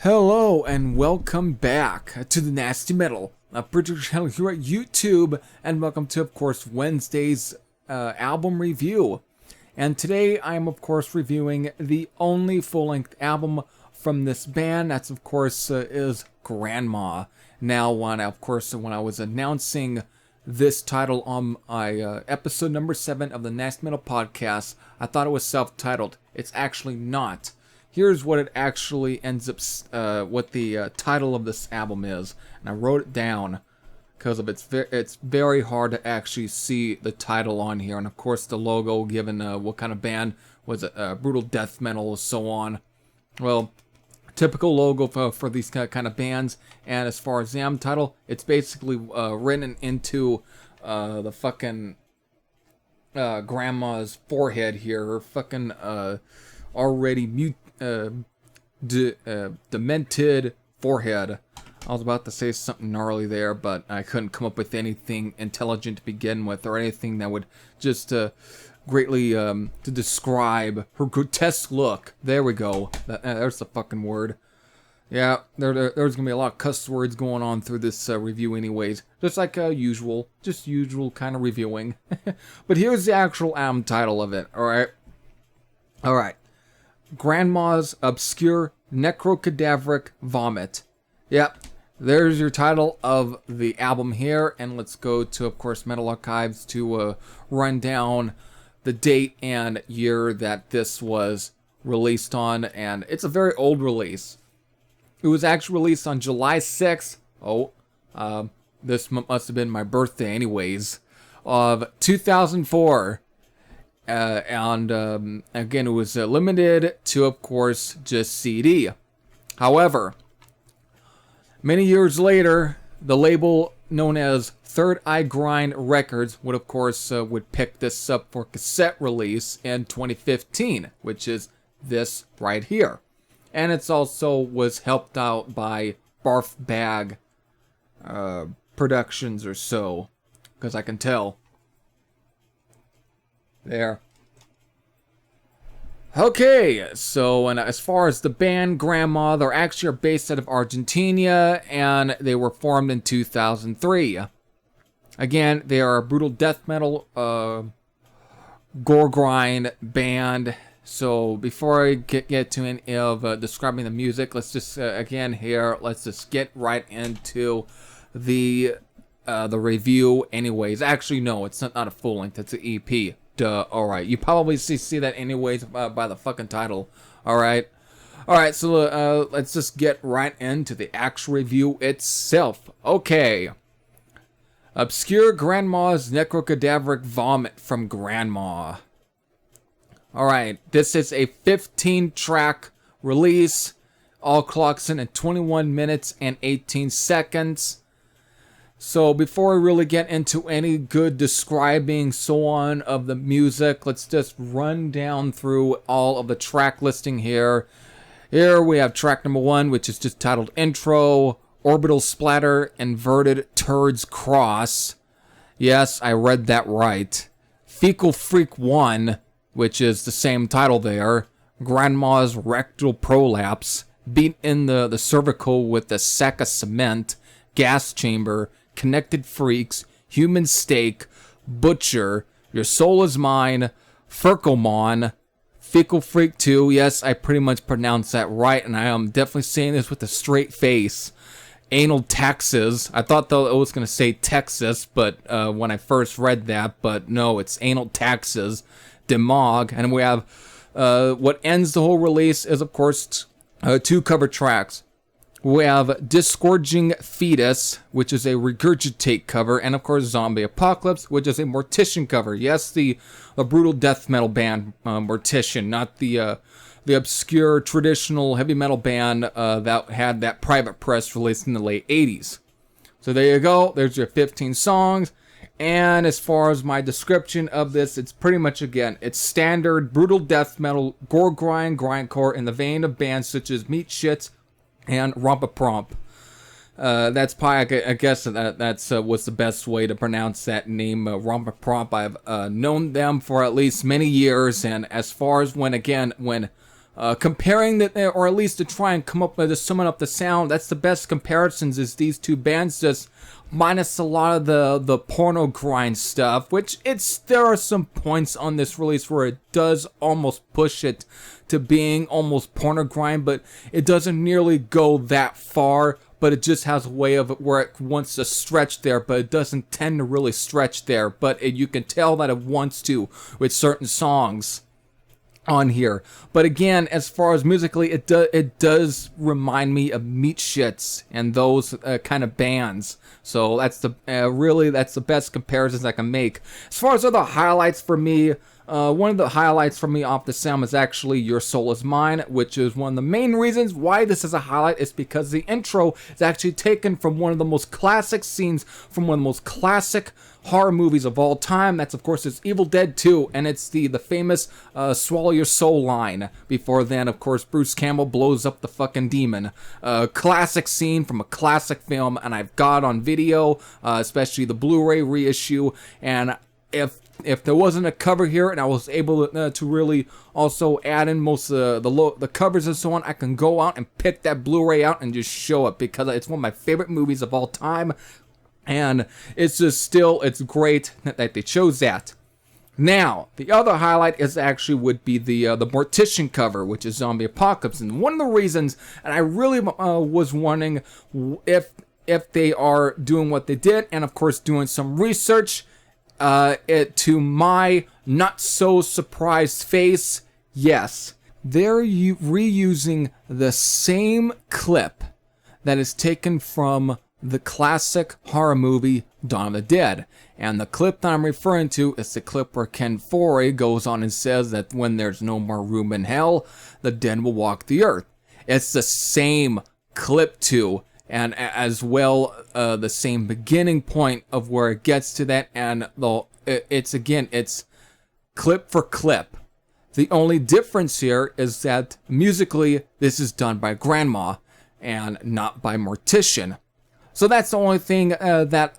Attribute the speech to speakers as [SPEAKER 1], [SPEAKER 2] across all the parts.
[SPEAKER 1] Hello and welcome back to the Nasty Metal, a British channel here at YouTube, and welcome to, of course, Wednesday's album review. And today I am, of course, reviewing the only full-length album from this band. That's, of course, is Grandma. Now, when I was announcing this title on my episode number 7 of the Nasty Metal podcast, I thought it was self-titled. It's actually not. Here's what it actually ends up, what the title of this album is, and I wrote it down because of it's very hard to actually see the title on here, and of course the logo, given what kind of band was it, Brutal Death Metal, so on. Well, typical logo for these kind of bands, and as far as the album title, it's basically written into the fucking grandma's forehead here, her fucking already demented forehead. I was about to say something gnarly there, but I couldn't come up with anything intelligent to begin with, or anything that would just greatly to describe her grotesque look. There we go. There's the fucking word. Yeah, there's gonna be a lot of cuss words going on through this review anyways. Just like usual. Just usual kind of reviewing. But here's the actual album title of it, alright? Alright. Grandma's Obscure Necrocadaveric Vomit. Yep, there's your title of the album here, and let's go to, of course, Metal Archives to run down the date and year that this was released on, and it's a very old release. It was actually released on July 6th, this must have been my birthday anyways, of 2004. And again, it was limited to, of course, just CD. However, many years later, the label known as Third Eye Grind Records would, of course, would pick this up for cassette release in 2015, which is this right here. And it's also was helped out by Barf Bag Productions or so, because I can tell. There. Okay, so and as far as the band Grandma, they're actually based out of Argentina, and they were formed in 2003. Again, they are a brutal death metal Goregrind band. So before I get to any of describing the music, let's just again here, let's just get right into the review. Anyways, actually no, it's not a full length. It's an EP. Duh. Alright, you probably see that anyways by the fucking title. Alright, so let's just get right into the actual review itself. Okay. Obscure Grandma's Necrocadaveric Vomit from Grandma. Alright, this is a 15-track release. All clocks in at 21 minutes and 18 seconds. So before we really get into any good describing so on of the music, let's just run down through all of the track listing here. Here we have track number 1, which is just titled Intro, Orbital Splatter, Inverted Turds Cross. Yes, I read that right. Fecal Freak 1, which is the same title there. Grandma's Rectal Prolapse, Beat in the Cervical with a Sack of Cement, Gas Chamber, Connected Freaks, Human Steak, Butcher, Your Soul Is Mine, Furkelmon, Fecal Freak 2, yes, I pretty much pronounced that right, and I am definitely saying this with a straight face. Anal Taxes, I thought though it was going to say Texas, but when I first read that, but no, it's Anal Taxes, Demog, and we have, what ends the whole release is, of course, 2 cover tracks. We have Disgorging Fetus, which is a Regurgitate cover, and of course Zombie Apocalypse, which is a Mortician cover. Yes, the brutal death metal band Mortician, not the the obscure traditional heavy metal band that had that private press released in the late 80s. So there you go. There's your 15 songs. And as far as my description of this, it's pretty much, again, it's standard brutal death metal, Goregrind, grindcore in the vein of bands such as Meat Shits and Rompa-Promp. That's probably, I guess that's what's the best way to pronounce that name, Rompa-Promp. I've known them for at least many years, and as far as when comparing the, or at least to try and come up with, to summon up the sound, that's the best comparisons is these two bands, just minus a lot of the porno grind stuff, which there are some points on this release where it does almost push it to being almost porno grind, but it doesn't nearly go that far, but it just has a way of it where it wants to stretch there, but it doesn't tend to really stretch there, but you can tell that it wants to with certain songs on here. But again, as far as musically, it does remind me of Meat Shits and those kind of bands. So that's that's the best comparisons I can make. As far as other highlights for me, one of the highlights for me off the sound is actually Your Soul Is Mine, which is one of the main reasons why this is a highlight, is because the intro is actually taken from one of the most classic scenes from one of the most classic horror movies of all time. That's, of course, it's Evil Dead 2, and it's the famous Swallow Your Soul line. Before then, of course, Bruce Campbell blows up the fucking demon. Classic scene from a classic film, and I've got on video, especially the Blu-ray reissue, and if there wasn't a cover here and I was able to really also add in most of the covers and so on, I can go out and pick that Blu-ray out and just show it, because it's one of my favorite movies of all time. And it's just it's great that they chose that. Now, the other highlight would be the Mortician cover, which is Zombie Apocalypse. And one of the reasons, and I really was wondering if they are doing what they did, and of course doing some research, to my not so surprised face, yes, they're reusing the same clip that is taken from the classic horror movie Dawn of the Dead. And the clip that I'm referring to is the clip where Ken Foree goes on and says that when there's no more room in hell, the dead will walk the earth. It's the same clip too, and as well the same beginning point of where it gets to that, and it's clip for clip. The only difference here is that musically this is done by Grandma and not by Mortician. So that's the only thing that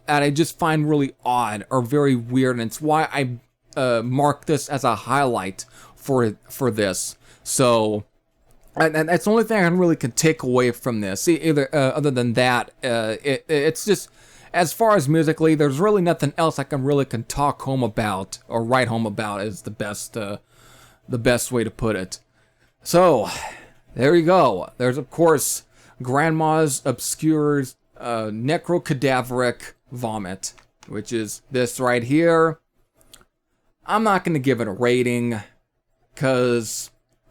[SPEAKER 1] I just find really odd or very weird, and it's why I mark this as a highlight for this. So, and that's the only thing I really can take away from this. Other than that, it's just, as far as musically, there's really nothing else I can talk home about or write home about. Is the best way to put it. So, there you go. There's, of course, Grandma's Obscure Necrocadaveric Vomit, which is this right here. I'm not going to give it a rating, because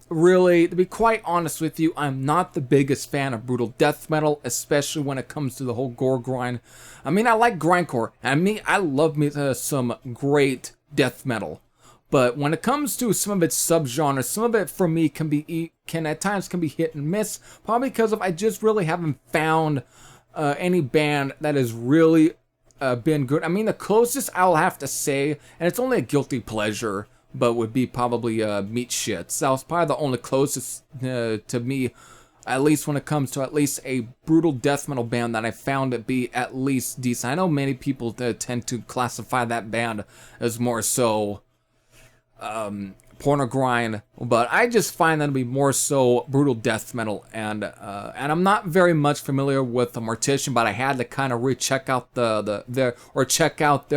[SPEAKER 1] really, to be quite honest with you, I'm not the biggest fan of brutal death metal, especially when it comes to the whole gore grind. I mean, I like grindcore. I love some great death metal. But when it comes to some of its subgenres, some of it for me can at times be hit and miss, probably because I just really haven't found any band that has really been good. I mean, the closest I'll have to say, and it's only a guilty pleasure, but would be probably Meat Shits. That was probably the only closest to me, at least when it comes to at least a brutal death metal band that I found to be at least decent. I know many people tend to classify that band as more so porno grind, but I just find that to be more so brutal death metal, and I'm not very much familiar with the Mortician, but I had to kind of recheck out check out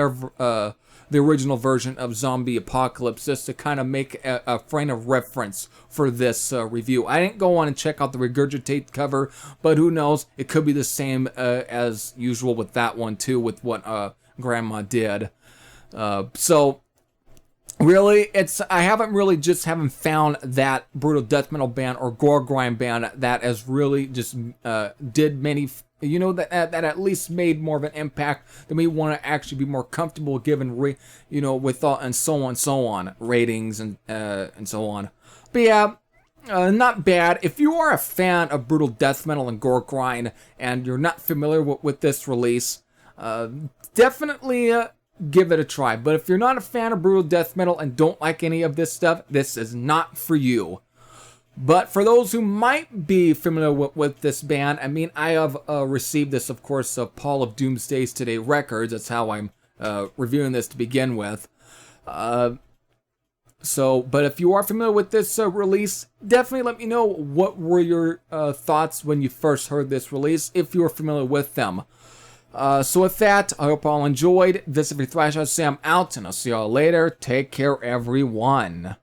[SPEAKER 1] the original version of Zombie Apocalypse, just to kind of make a frame of reference for this review. I didn't go on and check out the Regurgitate cover, but who knows, it could be the same as usual with that one too, with what Grandma did. So really, I haven't found that brutal death metal band or gore grind band that has really just did many, that at least made more of an impact than we want to actually be more comfortable given, with all and so on ratings and so on. But yeah, not bad. If you are a fan of brutal death metal and Goregrind and you're not familiar with this release, definitely give it a try. But if you're not a fan of brutal death metal and don't like any of this stuff, this is not for you. But for those who might be familiar with this band, I mean, I have received this, of course, Paul of Doomsday's Today Records. That's how I'm reviewing this to begin with. But if you are familiar with this release, definitely let me know what were your thoughts when you first heard this release, if you were familiar with them. So with that, I hope all enjoyed. This is Every Thrash Out Sam out, and I'll see y'all later. Take care, everyone.